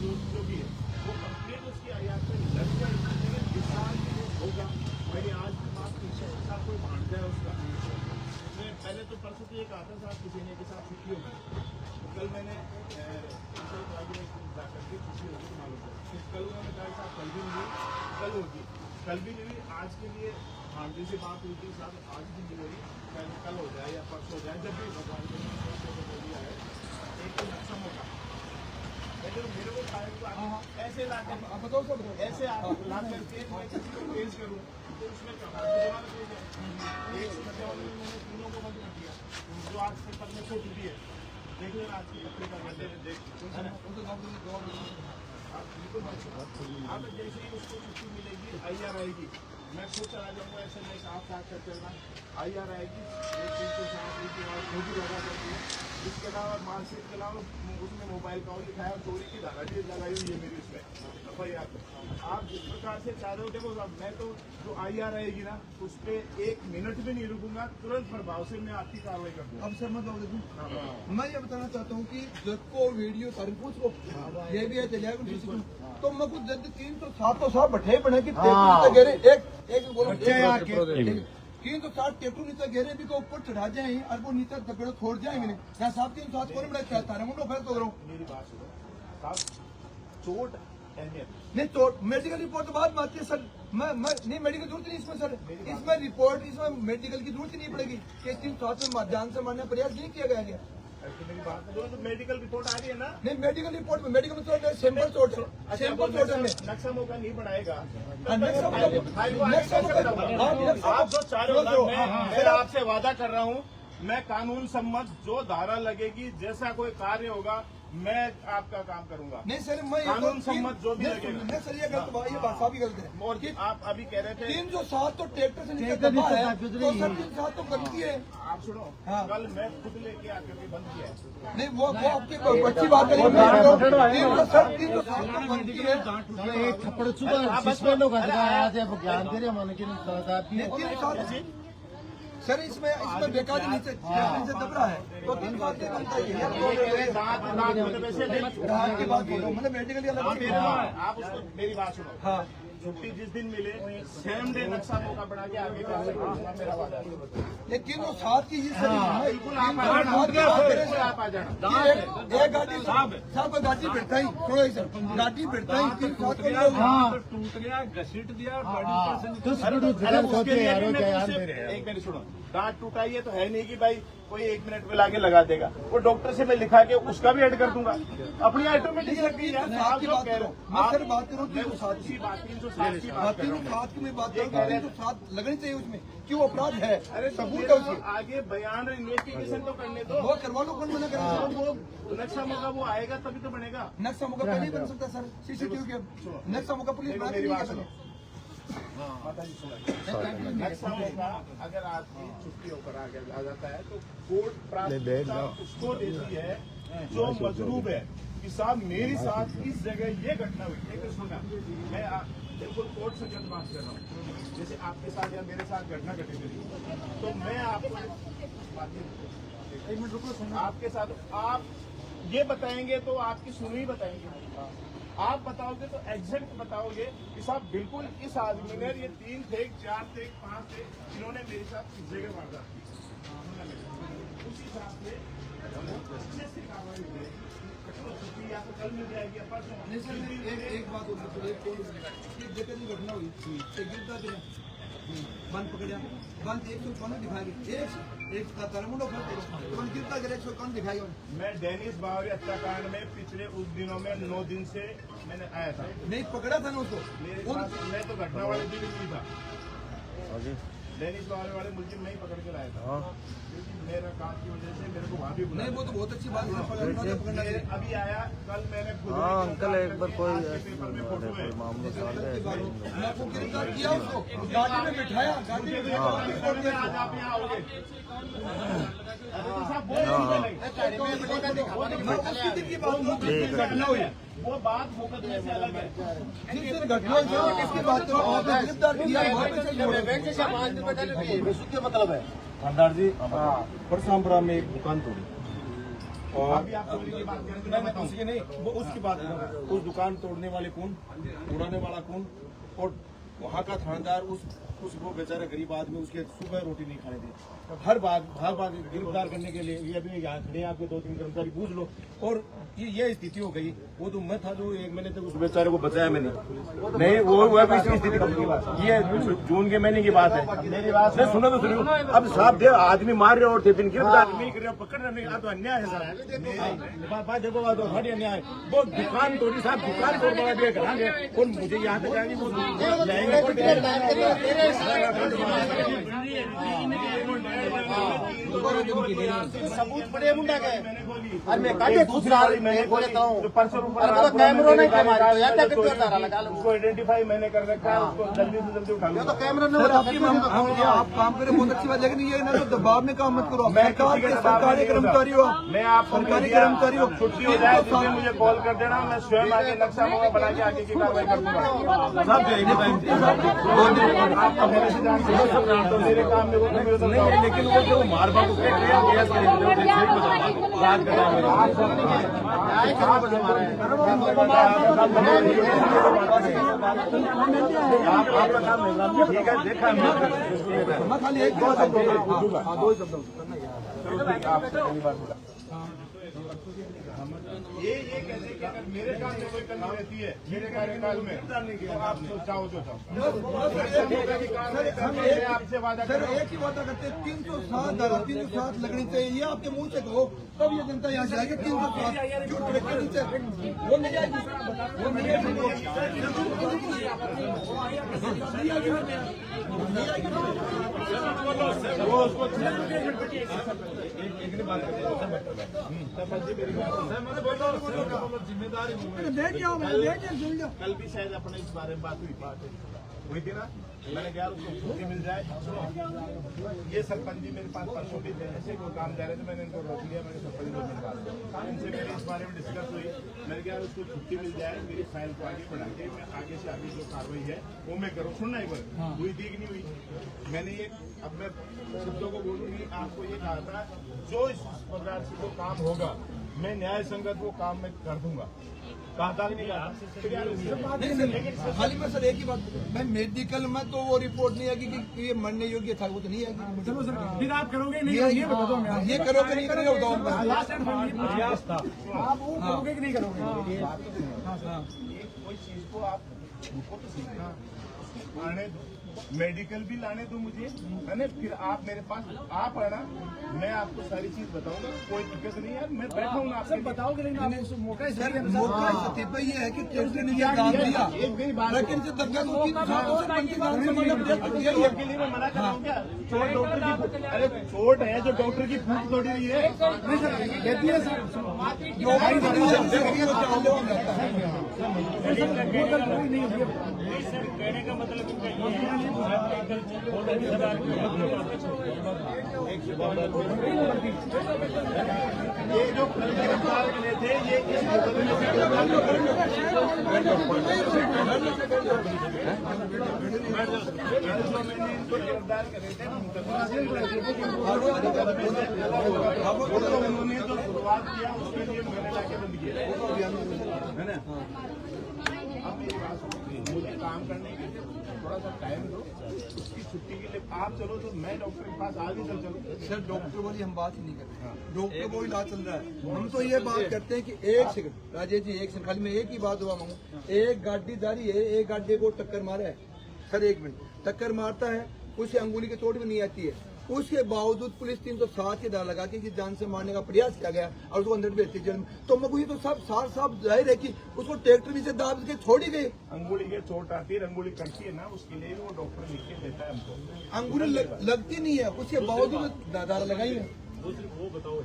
जो भी है वो कंप्लीट उसकी आयात पे लग जाए, लेकिन इस साल भी वो होगा। मैंने आज भी बात पीछे के साथ कोई भाग जाए उसका, मैं पहले तो परसों तो एक आता था किसी ने के साथ छुट्टी होगी, तो कल मैंने जाकर के छुट्टी होगी तो मालूम है, कल उन्होंने कहा साहब कल भी नहीं, कल होगी, कल भी नहीं, आज के लिए भांजी से बात हुई थी साहब आज भी नहीं होगी, कल हो जाए या परसों हो जाए, जब भी भगवान के दिया है एक तो नक्शा होगा। मेरे को ऐसे ला कर बताओ सब ऐसे ला करके मैं किसी को पेश करूँ तो उसमें एक मैंने तीनों को बंद कर दिया, जो आज से तक में छूट भी है, देख लेना आज की पत्रिका में आप जैसे ही उसको छुट्टी मिलेगी IR आएगी, मैं खुद चला जाऊँगा, ऐसे में साफ कर चलना, IR आएगी, एक दिन के साथ खोजी लगा करती है। इसके अलावा मार्कशीट के अलावा उसमें मोबाइल का लिखा है, चोरी की धारा भी लगाई हुई है मेरी उसमें FIR। आप जिस प्रकार से चाह रहे हो, देखो मैं तो जो IR आएगी ना उस पर 1 मिनट भी नहीं रुकूंगा, तुरंत प्रभाव से मैं आपकी कार्रवाई कर दूंगा। अब सर मतलब मैं ये बताना चाहता हूँ कि को वीडियो सारी पूछ को ये भी है चलिए तो मैं कुछ जब 307 बैठे बने की तीन तो 7 ट्रैक्टर नीचे घेरे भी को ऊपर चढ़ा जाए और वो नीचे दबेड़ो छोड़ जाए मैंने यहाँ साहब 307 कौन बड़ा चाहता है मुझे फिर तो करो मेरी बात सुनो साहब, चोट अहमियत नहीं चोट मेडिकल रिपोर्ट तो बाद में आती है सर, मैं नहीं मेडिकल जरूरत नहीं इसमें सर, इसमें रिपोर्ट इसमें मेडिकल की जरूरत ही नहीं पड़ेगी कि 307 में जान से मारने प्रयास नहीं किया गया है। मेरी बात तो मेडिकल रिपोर्ट आ रही है ना, नहीं मेडिकल रिपोर्ट में मेडिकल चोट सैंपल चोट नक्शा मौका नहीं बढ़ाएगा, आप जो चाह रहे हो मैं आपसे वादा कर रहा हूँ, मैं कानून सम्मत जो धारा लगेगी जैसा कोई कार्य होगा मैं आपका काम करूंगा। नहीं सर मैं कानून सम्मत जो भी लगेगा। नहीं सर ये गलत बात, ये भाषा भी गलत है। और आप अभी कह रहे थे 307 तो ट्रैक्टर से नीचे दबा है तो सर 307 तो गलती है। आप सुनो कल मैं खुद लेके आकर के बंद किया है। नहीं वो आपकी अच्छी बात है, थप्पड़ सुबह सस्पेंड होगा ज्ञान दे रहे सर इसमें बेकार नीचे दब रहा है तो 3 बात बनता ही है की बात बोलो मतलब मेडिकल अलग आप उसको मेरी बात सुनो। हाँ छुट्टी जिस दिन मिले सेम डे नक्शा मौका बना के आगे कर सकता मेरा वादा। लेकिन वो साथ की बिल्कुल आप आ जाना। एक गाड़ी साहब गाड़ी बैठता ही थोड़ा ही सर गाड़ी बैठता ही टूट गया घसीट दिया एक मिनट सुनो, दांत टूटा ही है तो है नहीं कि भाई कोई 1 मिनट में लाके लगा देगा, वो डॉक्टर से मैं लिखा के उसका भी ऐड कर दूंगा, अपनी ऑटोमेटिक लगती है। आप जो कह रहे हो मैं सर बात करूँ की बात 307 की बात कर रहा हूँ, 307 की मैं बात कर रहा हूँ 307 लगनी चाहिए उसमें क्यों अपराध है। अरे सबूत है उसके आगे बयान इन्वेस्टिगेशन तो करने दो, वो करवा लो कौन मना करेगा। वो नक्शा मौका वो आएगा तभी तो बनेगा। नक्शा मौका पहले ही बन सकता सर CCTV के नक्शा मौका पुलिस नक्शा मौका अगर आपकी छुट्टी होकर आ जाता है तो कोर्ट प्राथमिकता उसको देती है जो मजरूब है कि साहब मेरे साथ इस जगह ये घटना हुई। एक सुना मैं बिल्कुल कोर्ट से जब बात कर रहा हूँ, जैसे आपके साथ या मेरे साथ घटना घटी हुई तो मैं आपको एक मिनट रुको, आपके साथ आप ये बताएंगे तो आपकी सुनो ही बताएंगे, आप बताओगे तो एग्जैक्ट बताओगे कि साहब बिल्कुल इस आदमी ने ये 3 थे 4 थे 5 थे इन्होंने मेरे साथ इस जगह वारदात की, उस हिसाब से कार्रवाई हो जाएगी। या तो कल मिल जाएगी या परसों। एक बात घटना हुई बंद पकड़ा बंद 100 दिखाएगी एक तरमुंडो गिरता गिरे 100 दिखाएगा। मैं डेनिस बावरी हत्याकांड में पिछले उस दिनों में 9 दिन से मैंने आया था, नहीं पकड़ा था ना उसको मैं तो घटना वाले दिन नहीं था, डेनिस बावरी वाले मुल्जिम नहीं पकड़ के लाया था क्योंकि मेरा काम की वजह से मेरे को वहाँ भी नहीं वो तो बहुत अच्छी बात है पकड़ना अभी आया कल मैंने अंकल एक बार कोई मामले मैं आपको गिरफ्तार किया उसको गाड़ी में बिठाया गाड़ी में वो बात मुकदमे से अलग है। घटना किसकी बात गिरफ्तार किया मतलब है सरदार जी परसामपुरा में एक दुकान तोड़ी और अभी आप चोरी की बात करें, मैं उसकी नहीं, वो उसकी बात है। उस दुकान तोड़ने वाले कौन, उड़ाने वाला कौन, और वहाँ का थानेदार उसको बेचारा गरीब आदमी उसके सुबह रोटी नहीं खाने दी। हर बात गिरफ्तार करने के लिए ये भी यहाँ खड़े हैं, आपके 2-3 कर्मचारी पूछ लो। और ये स्थिति हो गई। वो तो मैं था जो 1 महीने तक उस बेचारे को बचाया मैंने, नहीं वो इसकी स्थिति कब की बात, ये जून के महीने की बात है। मेरी बात नहीं सुनो तो सुनो। अब साहब दे आदमी मार रहे और थे दिन गिरफ्तार नहीं कर रहे, पकड़ रहे नहीं, तो अन्याय है साहब। बात देखो, बात खड़ी अन्याय। वो दुकान तोड़ी साहब, दुकान तोड़ बड़ा दिया कराएंगे और मुझे यहाँ तक जाएंगे वो सबूत बड़े मुंडा के अरे मैं काटे खुश रहा मैं बोलता हूँ कैमरों ने उसको आइडेंटिफाई मैंने कर रखा है, उसको जल्दी से जल्दी उठा लो। तो कैमरा ने आप काम करें बहुत अच्छी बात, लेकिन ये ना तो दबाव में काम मत करो। मैं सरकारी कर्मचारी हो, मैं आप सरकारी कर्मचारी हो, छुट्टी हो जाए तो मुझे कॉल कर देना, मैं स्वयं आगे नक्शा बना के आगे की कार्रवाई कर दूंगा। तो मेरे काम में वो नहीं, लेकिन वो जो मार बार ठीक है, देखा मैं खाली एक दो शब्द ये कैसे कि अगर मेरे काम में कोई कमी रहती है मेरे कार्यकाल में तो आप चाहो जो चाहो आपसे वादा सर एक ही वादा करते 307 धारा 307 लगनी चाहिए, ये आपके मुंह से कहो तब ये जनता यहाँ से आएगी। 307 झूठ बोले के नीचे वो नहीं जाएगी, वो नहीं कल भी शायद अपने इस बारे में बात हुई थी ना, मैंने कहा उसको छुट्टी मिल जाए। ये सरपंच जी मेरे पास परसों भी थे, ऐसे कोई काम जा रहे थे, मैंने इनको रोक लिया। मैंने सरपंच लोग मेरे पास इनसे मेरे इस बारे में डिस्कस हुई। मैंने कहा उसको छुट्टी मिल जाए, मेरी फाइल को आगे बढ़ा के मैं आगे से आगे जो कार्रवाई है वो मैं करूँ। सुनना एक बार हुई थी कि नहीं हुई, मैंने ये अब मैं शब्दों को बोलूंगी। आपको ये कहा था जो इस प्रकार से जो काम होगा मैं न्याय संगत वो काम मैं कर दूंगा, कहा था कि नहीं कहा? खाली मैं सर एक ही बात, मैं मेडिकल में तो वो रिपोर्ट नहीं आएगी कि ये मरने योग्य था, वो तो नहीं आएगी। चलो सर, फिर आप करोगे नहीं, ये बता दो, ये करोगे नहीं करोगे बताओ। प्रयास था, आप वो करोगे कि नहीं करोगे? ये कोई चीज को आप छुपो तो सही आने दो, मेडिकल भी लाने दो मुझे, है ना? फिर आप मेरे पास आप आना, मैं आपको सारी चीज बताऊंगा, कोई दिक्कत नहीं है। मैं बैठा हूँ आपसे बताओगे नहीं, मौका सत्य ये है कि टेस्ट ने काम दिया, लेकिन से दबका के लिए मैं मना कर रहा हूँ क्या? चोट डॉक्टर की, अरे चोट है जो डॉक्टर की फूट थोड़ी रही है। कहने का मतलब ये जो गिरफ्तार किए थे ये इस मैंने इनको गिरफ्तार करे थे, उन्होंने जो शुरुआत किया उसके लिए मैंने लाके बंद किया, है ना? अब मेरी बात सुनिए, मुझे काम करने के लिए थोड़ा सा टाइम दो, उसकी छुट्टी के लिए आप चलो तो मैं डॉक्टर के पास आगे चलो। सर डॉक्टर वाली हम बात ही नहीं करते, डॉक्टर को इलाज चल रहा है। हम तो ये बात करते हैं कि एक सेकंड राजेश जी, एक सेकंड खाली मैं एक ही बात हुआ मांगू, एक गाड़ी जा रही है, एक गाड़ी को टक्कर मारा है सर, 1 मिनट टक्कर मारता है, उसे अंगुली की चोट भी नहीं आती है, उसके बावजूद पुलिस 307 की धारा लगा के जान से मारने का प्रयास किया गया और उसको अंदर भेजती जेल में। तो मैं ये तो सब साफ जाहिर है कि उसको ट्रैक्टर भी से दाब के छोड़ी गई। अंगुली के चोट आती है, अंगुली कटती है ना, उसके लिए वो डॉक्टर लिख के देता है हमको। अंगुली लगती नहीं है, उसके बावजूद धारा लगाई है। वो बताओ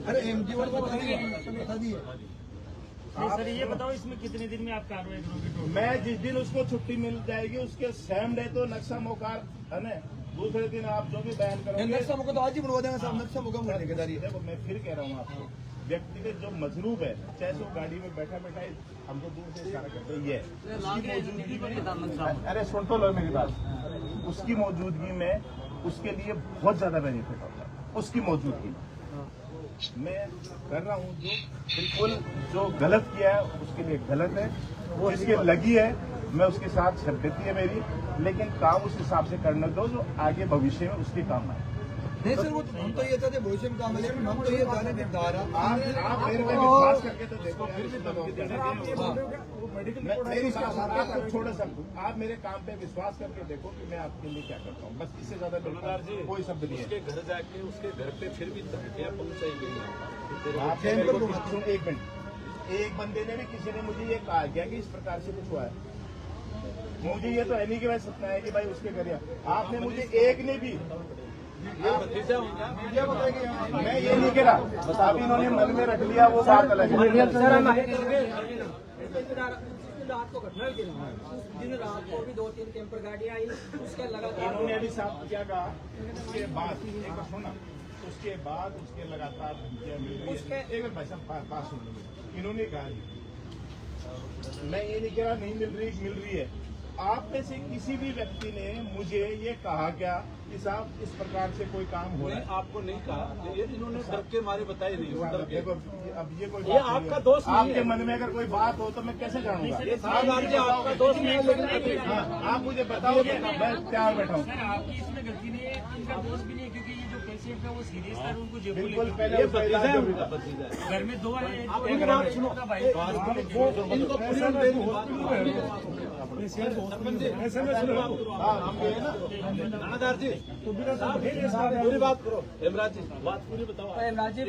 अरे MG1 को बता दिए। सर ये बताओ इसमें कितने दिन में आप कार्रवाई करोगे? मैं जिस दिन उसको छुट्टी मिल जाएगी उसके सेम डे तो नक्शा मोकार है ना, दूसरे दिन आप जो भी बयान करोगे नक्शा मौका तो आज ही बनवा देंगे साहब, नक्शा मौका मुझे ठेकेदारी है। देखो मैं फिर कह रहा हूँ आपको, व्यक्तिगत जो मजरूब है चाहे वो गाड़ी में बैठा हमको दूर से इशारा करते ही है, अरे सुन तो लो मेरी बात, उसकी मौजूदगी में उसके लिए बहुत ज्यादा बेनिफिट होता है, उसकी मौजूदगी में मैं कर रहा हूँ जो बिल्कुल जो गलत किया है उसके लिए गलत है, वो इसके लगी है, मैं उसके साथ शर्त है मेरी, लेकिन काम उस हिसाब से करने दो जो आगे भविष्य में उसके काम आए। नहीं सर, वो हम तो ये चाहते भविष्य में काम है, लेकिन हम तो ये जाने निर्धारा आप मेरे पे विश्वास करके तो देखो, फिर भी दबाव मेरी आपको छोड़ सकूँ, आप मेरे काम पे विश्वास करके देखो कि मैं आपके लिए क्या करता हूँ, बस इससे ज्यादा कोई शब्द नहीं है। उसके घर जाके उसके घर पे फिर भी धमकियां पहुंचाई गई। आप मेरे को सुनो, एक मिनट, एक बंदे ने भी किसी ने मुझे ये कहा क्या कि इस प्रकार से कुछ हुआ है, मुझे ये तो है नहीं कि भाई सपना है कि भाई उसके घर, आपने मुझे एक ने भी मैं ये नहीं कह रहा, अब इन्होंने मन में रख लिया वो बात अलग है। रात को घटना हुई दिन रात को भी 2-3 कैंपर गाड़ी आई, उसके लगातार इन्होंने अभी साहब क्या कहा, उसके बाद एक बार सुना, उसके बाद उसके लगातार धमकियां मिल रही है। एक बार भाई साहब पास सुन लो, इन्होंने कहा मैं ये नहीं कह रहा नहीं मिल रही है, आप में से किसी भी व्यक्ति ने मुझे ये कहा क्या कि साहब इस प्रकार से कोई काम हो रहा है? आपको नहीं कहा, ये इन्होंने डर के मारे बताए नहीं। देखो अब ये कोई ये आपका दोस्त नहीं है। आपके मन में अगर कोई बात हो तो मैं कैसे जानूंगा? आपका दोस्त नहीं है, लेकिन हाँ, आप मुझे बताओगे, मैं तैयार बैठा हूँ। सर आपकी इसमें गलती नहीं है, इनका दोस्त भी नहीं है, क्योंकि ये जो पेशेंट है वो सीरियस था, उनको जयपुर बिल्कुल पहले उसका इलाज हो गया। घर में 2 है, एक बात सुनो, इनको थानादार जी पूरी बात करो, हेमराज जी बात पूरी बताओ। राजीव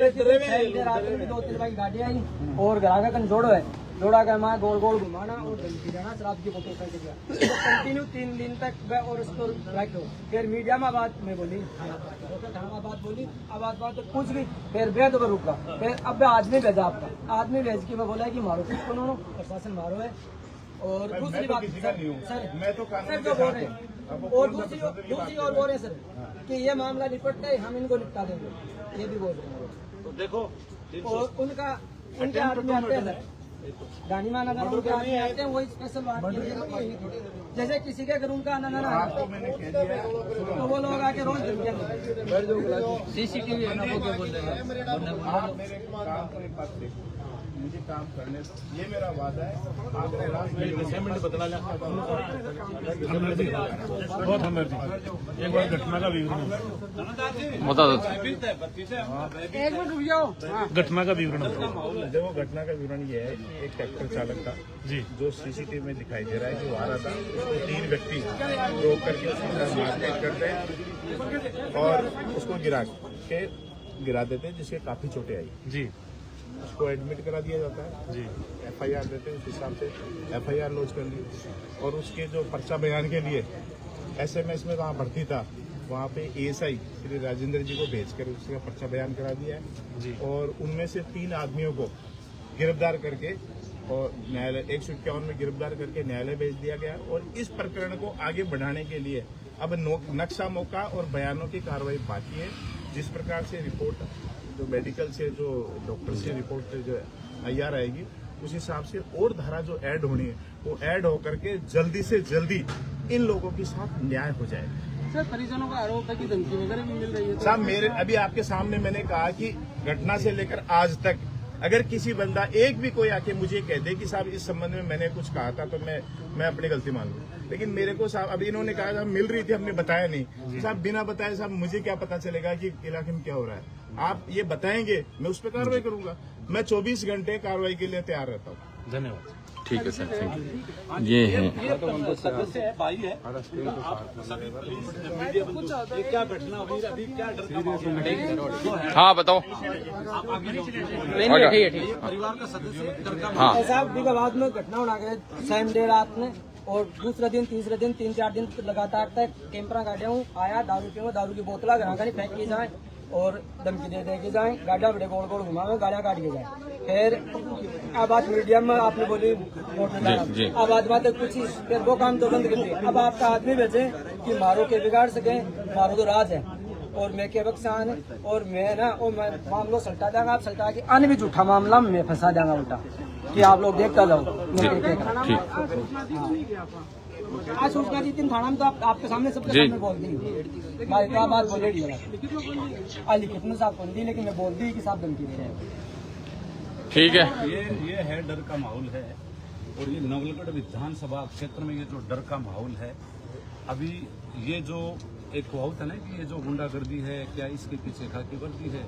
रात में भी 2-3 बाइक गाड़ी आई और ग्राहक का जोड़ो है, जोड़ा का माँ गोल गोल घुमाना और धमकी देना, शराब की बोतल करके दिया, तो कंटिन्यू 3 दिन तक और उसको रख दो। फिर मीडिया में बात में बोली, थाना बात बोली, अब बात तो कुछ भी, फिर बेद पर रुका, फिर अब आदमी भेजा, आपका आदमी भेज के मैं बोला है कि मारो किसको, उन्होंने प्रशासन मारो है। और दूसरी बात सर, मैं तो सर जो बोल रहे हैं, और दूसरी और बोल रहे हैं सर कि ये मामला निपटते हम इनको निपटा देंगे, ये भी बोल रहे हैं। तो देखो और उनके आदमी आते हैं सर, गानीमा नगर उनके आदमी आते हैं, वही स्पेशल बात जैसे किसी के अगर उनका आना ना आपको मैंने कह दिया है, तो वो लोग आके रोज CCTV आप मेरे काम को एक बात देखो, मुझे काम करने दो, ये मेरा वादा है। आपने मिनट बदला लिया। बहुत हमदर्दी, एक बार घटना का विवरण घटना का विवरण देखो। घटना का विवरण ये है, एक ट्रैक्टर चालक था जी, जो CCTV में दिखाई दे रहा है कि वो आ रहा था, उसको 3 व्यक्ति रोक करके उसके मारपीट करते हैं और उसको गिरा देते हैं, जिससे काफी चोटें आई जी। उसको एडमिट करा दिया जाता है जी, FIR देते हैं, उस हिसाब से FIR लॉन्च कर ली और उसके जो पर्चा बयान के लिए SMS में वहाँ भर्ती था, वहाँ पे ASI श्री राजेंद्र जी को भेजकर उसका पर्चा बयान करा दिया है जी। और उनमें से 3 आदमियों को गिरफ्तार करके और न्यायालय 151 में गिरफ्तार करके न्यायालय भेज दिया गया। और इस प्रकरण को आगे बढ़ाने के लिए अब नक्शा मौका और बयानों की कार्रवाई बाकी है। जिस प्रकार से रिपोर्ट जो मेडिकल से जो डॉक्टर से रिपोर्ट जो IR आएगी, उस हिसाब से और धारा जो ऐड होनी है वो ऐड होकर के जल्दी से जल्दी इन लोगों के साथ न्याय हो जाएगा। सर परिजनों का आरोप है कि धमकी वगैरह भी मिल रही है साहब, मेरे अभी आपके सामने मैंने कहा कि घटना से लेकर आज तक अगर किसी बंदा एक भी कोई आके मुझे कह दे कि साहब इस संबंध में मैंने कुछ कहा था तो मैं अपनी गलती मान लूं, लेकिन मेरे को साहब अभी इन्होंने कहा साहब मिल रही थी, हमने बताया नहीं। साहब बिना बताए साहब मुझे क्या पता चलेगा कि इलाके में क्या हो रहा है? आप ये बताएंगे, मैं उस पर कार्रवाई करूंगा। मैं 24 घंटे कार्रवाई के लिए तैयार रहता हूँ। धन्यवाद। ठीक है सर, थैंक यू। ये है ये सदस्य है, भाई है, आप सभी पुलिस मीडिया बंधु, ये क्या घटना हुई, अभी क्या डर का माहौल है? हाँ बताओ। परिवार का सदस्य डर का हाँ साहब बाद में घटना होना गया सेम डे रात में, और दूसरा दिन तीसरे दिन 3-4 दिन लगातार तक कैंपरा गाड़ियाँ आया, दारू पीओ, दारू की बोतला घर फेंक के जाए और धमकी दे के जाए, गाड़ियाँ बड़े गोल गोल घुमावे, गाड़ियाँ काट के जाए। फिर अब बात मीडिया में आपने बोली, अब आज बात कुछ ही, फिर वो काम तो बंद कर दिए। अब आपका आदमी भेजे कि मारो के बिगाड़ सके, मारो तो राज है और मैं के बक्सान है और मैं ना और मैं मामला सल्टा देंगा, आप सल्टा के अन्य भी झूठा मामला मैं फंसा देंगा उल्टा कि आप लोग देखता जाओ। ठीक। आज सूचना दी 3 थाना में, तो आपके सामने सबके जी। सामने बोल दी। मैं क्या बात बोले डी वाला लिखित में साहब बोल दी, लेकिन मैं बोल दी कि साहब धमकी दे रहे हैं। ठीक है। ये है डर का माहौल है, और ये नवलगढ़ विधानसभा क्षेत्र में ये जो डर का माहौल है, अभी ये जो एक होता है ना कि ये जो गुंडागर्दी है, क्या इसके पीछे खाकी वर्दी है,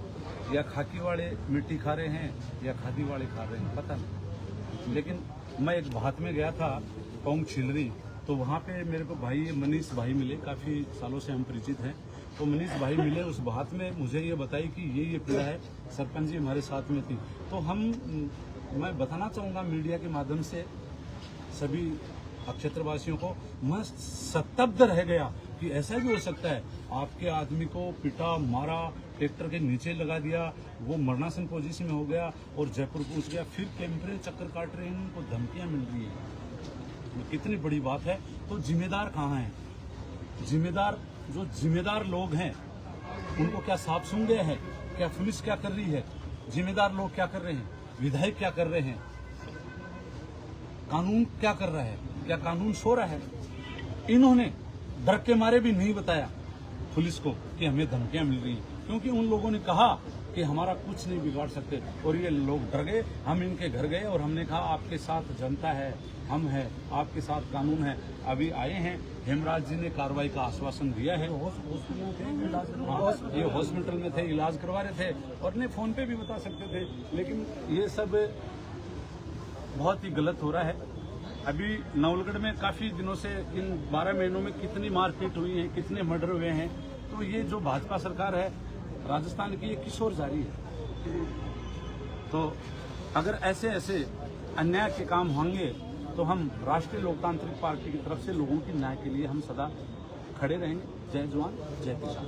या खाकी वाले मिट्टी खा रहे हैं या खादी वाले खा रहे हैं, पता नहीं। लेकिन मैं एक बात में गया था पौंग छिलरी, तो वहाँ पे मेरे को भाई मनीष भाई मिले, काफ़ी सालों से हम परिचित हैं। तो मनीष भाई मिले, उस बात में मुझे ये बताई कि ये पीड़ा है, सरपंच जी हमारे साथ में थी। तो मैं बताना चाहूँगा मीडिया के माध्यम से सभी क्षेत्रवासियों को, मैं स्तब्ध रह गया कि ऐसा भी हो सकता है, आपके आदमी को पिटा मारा, ट्रैक्टर के नीचे लगा दिया, वो मरणासन पोजीशन में हो गया और जयपुर पहुंच गया, फिर कैंपरे चक्कर काट रहे हैं, उनको धमकियां मिल रही है। कितनी बड़ी बात है। तो जिम्मेदार कहाँ हैं? जो जिम्मेदार लोग हैं उनको क्या सांप सूंघ गए हैं? क्या पुलिस क्या कर रही है? जिम्मेदार लोग क्या कर रहे हैं? विधायक क्या कर रहे हैं? कानून क्या कर रहा है? क्या कानून सो रहा है? इन्होंने डर के मारे भी नहीं बताया पुलिस को कि हमें धमकियां मिल रही हैं, क्योंकि उन लोगों ने कहा कि हमारा कुछ नहीं बिगाड़ सकते, और ये लोग डर गए। हम इनके घर गए और हमने कहा आपके साथ जनता है, हम हैं, आपके साथ कानून है। अभी आए हैं, हेमराज जी ने कार्रवाई का आश्वासन दिया है। ये हॉस्पिटल में थे, इलाज करवा रहे थे, और ने फोन पे भी बता सकते थे, लेकिन ये सब बहुत ही गलत हो रहा है। अभी नवलगढ़ में काफी दिनों से इन 12 महीनों में कितनी मारपीट हुई है, कितने मर्डर हुए हैं। तो ये जो भाजपा सरकार है राजस्थान की, ये किशोर जारी है। तो अगर ऐसे अन्याय के काम होंगे तो हम राष्ट्रीय लोकतांत्रिक पार्टी की तरफ से लोगों की न्याय के लिए हम सदा खड़े रहेंगे। जय जवान जय किसान।